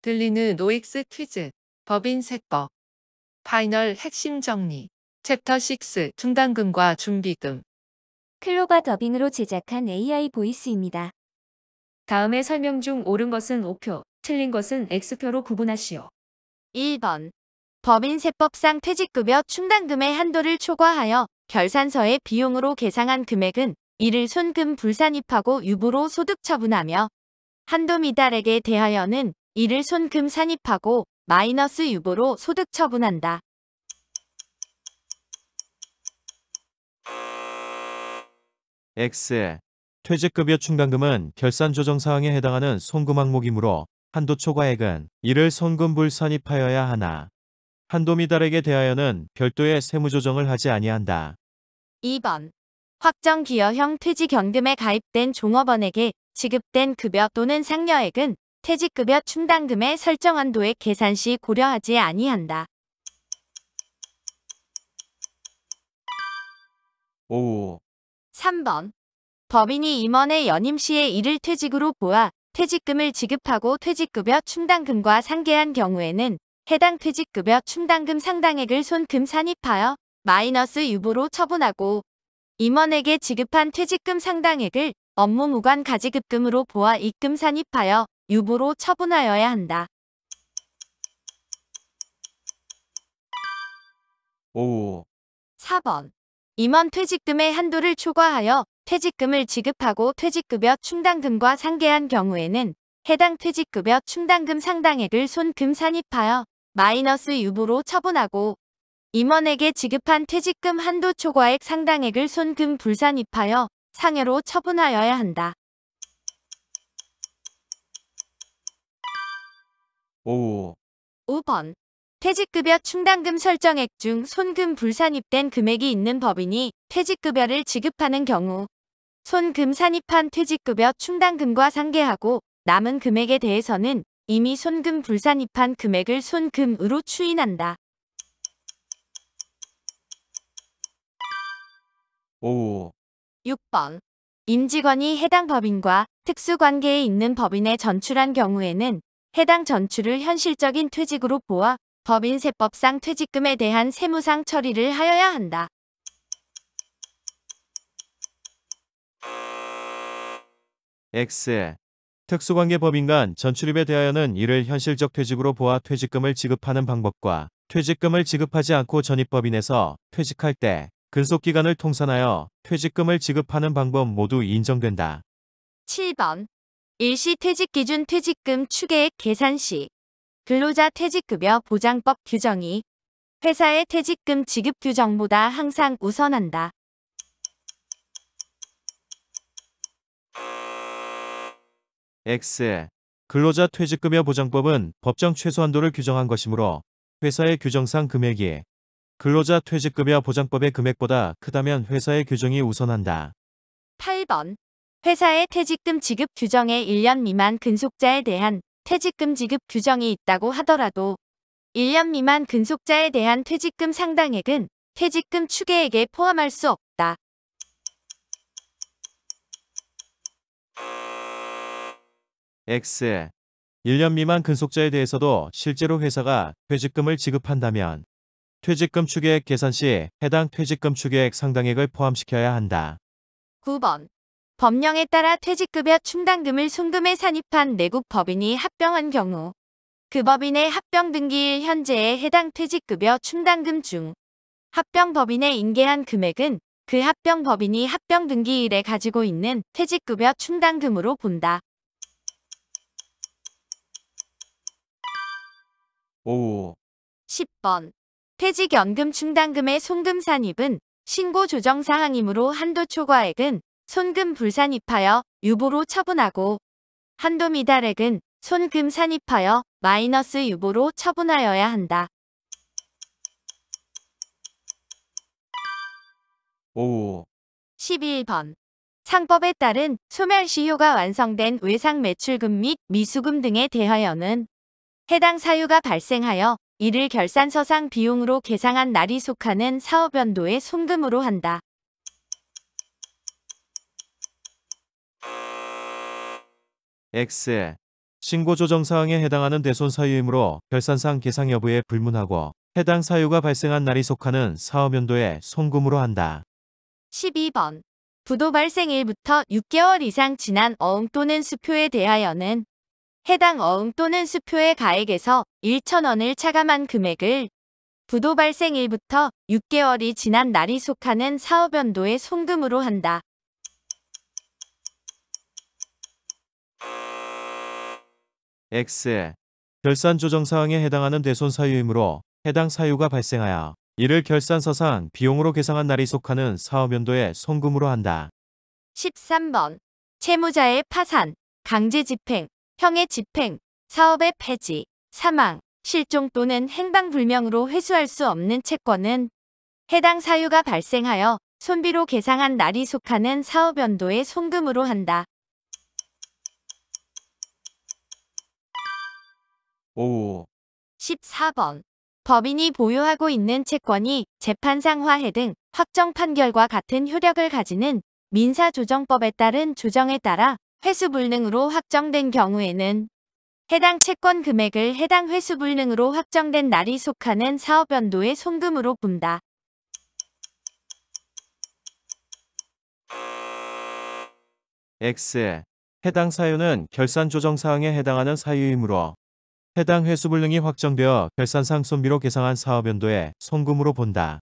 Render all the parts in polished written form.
들리는 노익스 퀴즈, 법인 세법, 파이널 핵심 정리, 챕터 6 충당금과 준비금. 클로바 더빙으로 제작한 AI 보이스입니다. 다음의 설명 중 옳은 것은 O표, 틀린 것은 X표로 구분하시오. 1번. 법인세법상 퇴직급여 충당금의 한도를 초과하여 결산서의 비용으로 계상한 금액은 이를 손금 불산입하고 유보로 소득 처분하며 한도 미달액에 대하여는 이를 손금 산입하고 마이너스 유보로 소득 처분한다. X. 퇴직급여 충당금은 결산 조정 사항에 해당하는 손금 항목이므로 한도 초과액은 이를 손금 불산입하여야 하나. 한도 미달액에 대하여는 별도의 세무 조정을 하지 아니한다. 2번. 확정기여형 퇴직연금에 가입된 종업원에게 지급된 급여 또는 상여액은 퇴직급여 충당금의 설정 한도액 계산 시 고려하지 아니한다. 5. 3번. 법인이 임원의 연임 시에 이를 퇴직으로 보아 퇴직금을 지급하고 퇴직급여 충당금과 상계한 경우에는 해당 퇴직급여 충당금 상당액을 손금 산입하여 마이너스 유보로 처분하고 임원에게 지급한 퇴직금 상당액을 업무 무관 가지급금으로 보아 입금 산입하여 유보로 처분하여야 한다. 5. 4번. 임원 퇴직금의 한도를 초과하여 퇴직금을 지급하고 퇴직급여 충당금과 상계한 경우에는 해당 퇴직급여 충당금 상당액을 손금 산입하여 마이너스 유보로 처분하고 임원에게 지급한 퇴직금 한도 초과액 상당액을 손금 불산입하여 상여로 처분하여야 한다. 5. 5번. 퇴직급여 충당금 설정액 중 손금 불산입된 금액이 있는 법인이 퇴직급여를 지급하는 경우 손금 산입한 퇴직급여 충당금과 상계하고 남은 금액에 대해서는 이미 손금 불산입한 금액을 손금으로 추인한다. 5. 6번. 임직원이 해당 법인과 특수관계에 있는 법인에 전출한 경우에는 해당 전출을 현실적인 퇴직으로 보아 법인세법상 퇴직금에 대한 세무상 처리를 하여야 한다. X. 특수관계법인 간 전출입에 대하여는 이를 현실적 퇴직으로 보아 퇴직금을 지급하는 방법과 퇴직금을 지급하지 않고 전입법인에서 퇴직할 때 근속기간을 통산하여 퇴직금을 지급하는 방법 모두 인정된다. 7번. 일시 퇴직기준 퇴직금 추계액 계산 시 근로자 퇴직급여 보장법 규정이 회사의 퇴직금 지급 규정보다 항상 우선한다. X. 근로자 퇴직급여 보장법은 법정 최소한도를 규정한 것이므로 회사의 규정상 금액이 근로자 퇴직급여 보장법의 금액보다 크다면 회사의 규정이 우선한다. 8번. 회사의 퇴직금 지급 규정에 1년 미만 근속자에 대한 퇴직금 지급 규정이 있다고 하더라도 1년 미만 근속자에 대한 퇴직금 상당액은 퇴직금 추계액에 포함할 수 없다. X. 1년 미만 근속자에 대해서도 실제로 회사가 퇴직금을 지급한다면 퇴직금 추계액 계산 시 해당 퇴직금 추계액 상당액을 포함시켜야 한다. 9번. 법령에 따라 퇴직급여 충당금을 손금에 산입한 내국 법인이 합병한 경우 그 법인의 합병 등기일 현재의 해당 퇴직급여 충당금 중 합병 법인에 인계한 금액은 그 합병 법인이 합병 등기일에 가지고 있는 퇴직급여 충당금으로 본다. 5. 10번. 퇴직연금 충당금의 손금 산입은 신고 조정 사항이므로 한도 초과액은 손금 불산입하여 유보로 처분하고 한도 미달액은 손금 산입하여 마이너스 유보로 처분하여야 한다. 5. 11번. 상법에 따른 소멸시효가 완성된 외상 매출금 및 미수금 등에 대하여는 해당 사유가 발생하여 이를 결산서상 비용으로 계상한 날이 속하는 사업연도의 손금으로 한다. X. 신고 조정 사항에 해당하는 대손 사유이므로 결산상 계상 여부에 불문하고 해당 사유가 발생한 날이 속하는 사업연도에 송금으로 한다. 12번. 부도 발생일부터 6개월 이상 지난 어음 또는 수표에 대하여는 해당 어음 또는 수표의 가액에서 1,000원을 차감한 금액을 부도 발생일부터 6개월이 지난 날이 속하는 사업연도에 송금으로 한다. X. 결산 조정 사항에 해당하는 대손 사유이므로 해당 사유가 발생하여 이를 결산서상 비용으로 계상한 날이 속하는 사업연도에 송금으로 한다. 13번. 채무자의 파산, 강제 집행, 형의 집행, 사업의 폐지, 사망, 실종 또는 행방불명으로 회수할 수 없는 채권은 해당 사유가 발생하여 손비로 계상한 날이 속하는 사업연도에 송금으로 한다. 5. 14번. 법인이 보유하고 있는 채권이 재판상 화해 등 확정 판결과 같은 효력을 가지는 민사조정법에 따른 조정에 따라 회수불능으로 확정된 경우에는 해당 채권 금액을 해당 회수불능으로 확정된 날이 속하는 사업연도에 송금으로 분다. X. 해당 사유는 결산 조정 사항에 해당하는 사유이므로 해당 회수불능이 확정되어 결산상 손비로 계상한 사업연도에 송금으로 본다.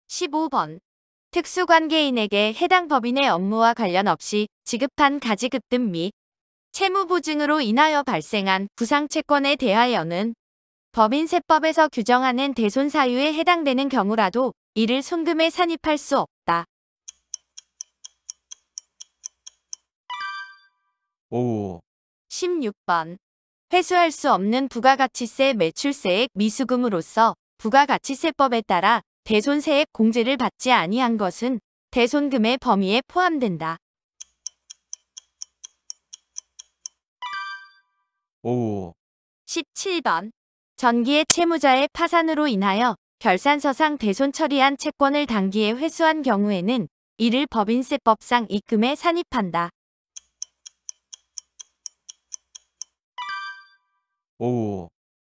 15번. 특수관계인에게 해당 법인의 업무와 관련 없이 지급한 가지급등 및 채무보증으로 인하여 발생한 부상채권에 대하여는 법인세법에서 규정하는 대손 사유에 해당되는 경우라도 이를 송금에 산입할 수 없다. 5. 16번. 회수할 수 없는 부가가치세 매출세액 미수금으로서 부가가치세법에 따라 대손세액 공제를 받지 아니한 것은 대손금의 범위에 포함된다. 5. 17번. 전기의 채무자의 파산으로 인하여 결산서상 대손 처리한 채권을 단기에 회수한 경우에는 이를 법인세법상 입금에 산입한다. 5.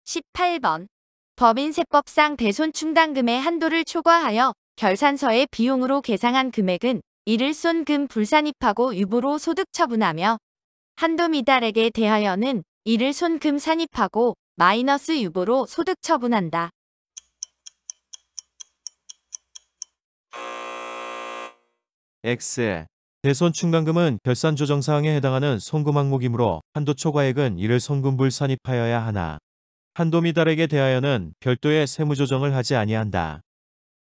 18번. 법인세법상 대손 충당금의 한도를 초과하여 결산서의 비용으로 계상한 금액은 이를 손금 불산입하고 유보로 소득 처분하며 한도 미달액에 대하여는 이를 손금 산입하고 마이너스 유보로 소득 처분한다. X. 대손 충당금은 결산 조정 사항에 해당하는 송금 항목이므로 한도 초과액은 이를 송금불 산입하여야 하나 한도 미달액에 대하여는 별도의 세무 조정을 하지 아니한다.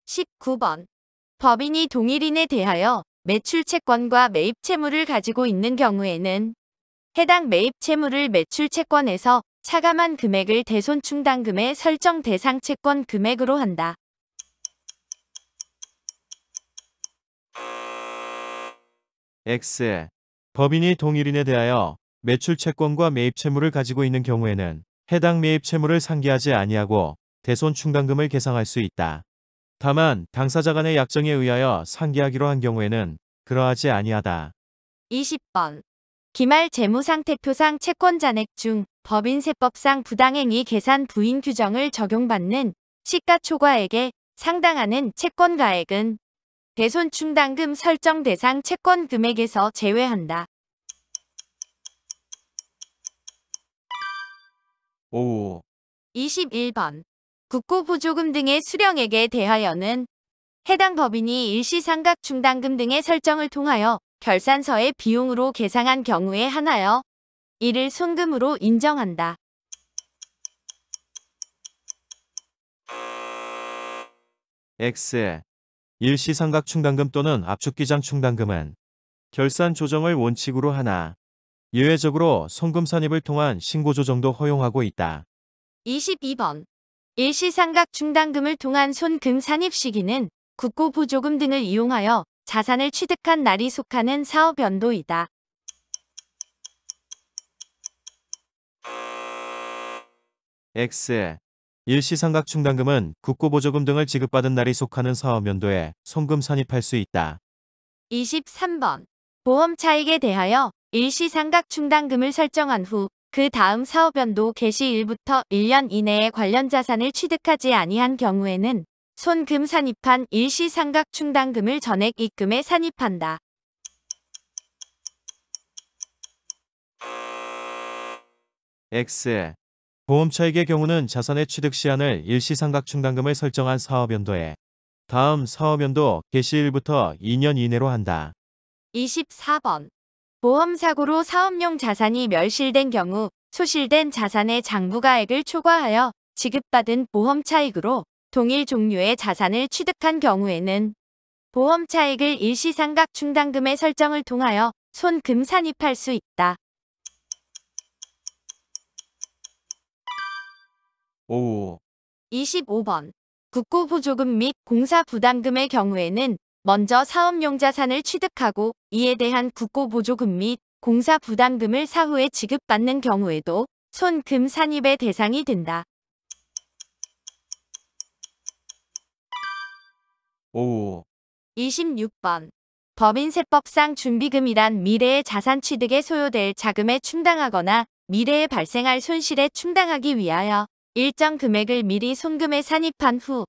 19번. 법인이 동일인에 대하여 매출 채권과 매입 채무를 가지고 있는 경우에는 해당 매입 채무를 매출 채권에서 차감한 금액을 대손 충당금의 설정 대상 채권 금액으로 한다. X. 법인이 동일인에 대하여 매출 채권과 매입 채무를 가지고 있는 경우에는 해당 매입 채무를 상기하지 아니하고 대손 충당금을 계상할 수 있다. 다만 당사자 간의 약정에 의하여 상기하기로 한 경우에는 그러하지 아니하다. 20번. 기말 재무상태표상 채권 잔액 중 법인세법상 부당행위 계산 부인 규정을 적용받는 시가초과액에 상당하는 채권가액은 대손 충당금 설정 대상 채권 금액에서 제외한다. 5. 21번. 국고보조금 등의 수령액에 대하여는 해당 법인이 일시상각 충당금 등의 설정을 통하여 결산서의 비용으로 계상한 경우에 한하여 이를 손금으로 인정한다. X. 일시상각 충당금 또는 압축기장 충당금은 결산 조정을 원칙으로 하나 예외적으로 송금 산입을 통한 신고 조정도 허용하고 있다. 22번. 일시상각 충당금을 통한 손금 산입 시기는 국고보조금 등을 이용하여 자산을 취득한 날이 속하는 사업연도이다. X. 일시상각 충당금은 국고보조금 등을 지급받은 날이 속하는 사업연도에 송금 산입할 수 있다. 23번. 보험 차익에 대하여 일시상각 충당금을 설정한 후 그 다음 사업연도 개시일부터 1년 이내에 관련 자산을 취득하지 아니한 경우에는 손금 산입한 일시상각 충당금을 전액 입금에 산입한다. X. 보험차익의 경우는 자산의 취득 시한을 일시상각 충당금을 설정한 사업연도에 다음 사업연도 개시일부터 2년 이내로 한다. 24번. 보험사고로 사업용 자산이 멸실된 경우 소실된 자산의 장부가액을 초과하여 지급받은 보험차익으로 동일 종류의 자산을 취득한 경우에는 보험차익을 일시상각 충당금의 설정을 통하여 손금 산입할 수 있다. 5. 25번. 국고보조금 및 공사부담금의 경우에는 먼저 사업용 자산을 취득하고 이에 대한 국고보조금 및 공사부담금을 사후에 지급받는 경우에도 손금 산입의 대상이 된다. 5. 26번. 법인세법상 준비금이란 미래의 자산 취득에 소요될 자금에 충당하거나 미래에 발생할 손실에 충당하기 위하여 일정 금액을 미리 손금에 산입한 후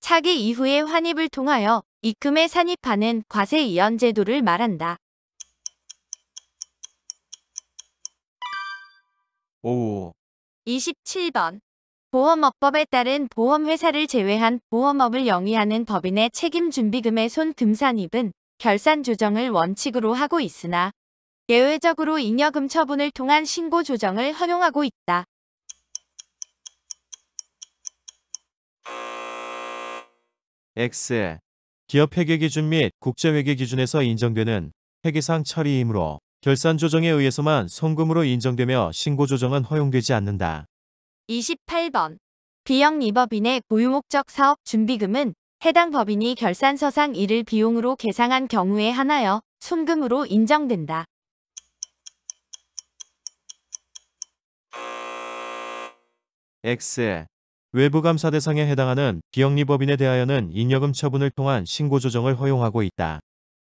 차기 이후의 환입을 통하여 입금에 산입하는 과세이연 제도를 말한다. 5. 27번. 보험업법에 따른 보험회사를 제외한 보험업을 영위하는 법인의 책임준비금의 손금 산입은 결산 조정을 원칙으로 하고 있으나 예외적으로 잉여금 처분을 통한 신고 조정을 허용하고 있다. X. 기업 회계 기준 및 국제 회계 기준에서 인정되는 회계상 처리이므로 결산 조정에 의해서만 송금으로 인정되며 신고 조정은 허용되지 않는다. 28번. 비영리법인의 고유목적 사업 준비금은 해당 법인이 결산서상 이를 비용으로 계상한 경우에 한하여 손금으로 인정된다. X. 외부 감사 대상에 해당하는 비영리법인에 대하여는 잉여금 처분을 통한 신고 조정을 허용하고 있다.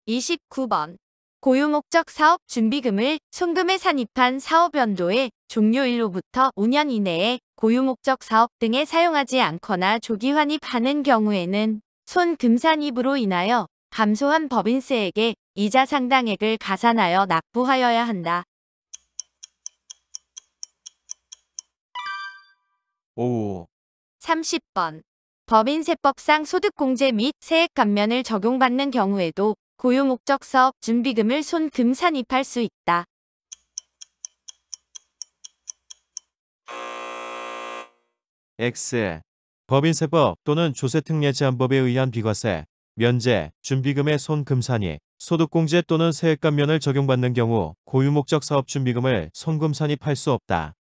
29번. 고유목적 사업 준비금을 손금에 산입한 사업연도의 종료일로부터 5년 이내에 고유목적 사업 등에 사용하지 않거나 조기 환입하는 경우에는 손금 산입으로 인하여 감소한 법인세에게 이자 상당액을 가산하여 납부하여야 한다. 5. 30번. 법인세법상 소득공제 및 세액 감면을 적용받는 경우에도 고유목적 사업 준비금을 손금 산입할 수 있다. X. 법인세법 또는 조세특례제한법에 의한 비과세, 면제, 준비금의 손금 산입, 소득공제 또는 세액 감면을 적용받는 경우 고유목적 사업 준비금을 손금 산입할 수 없다.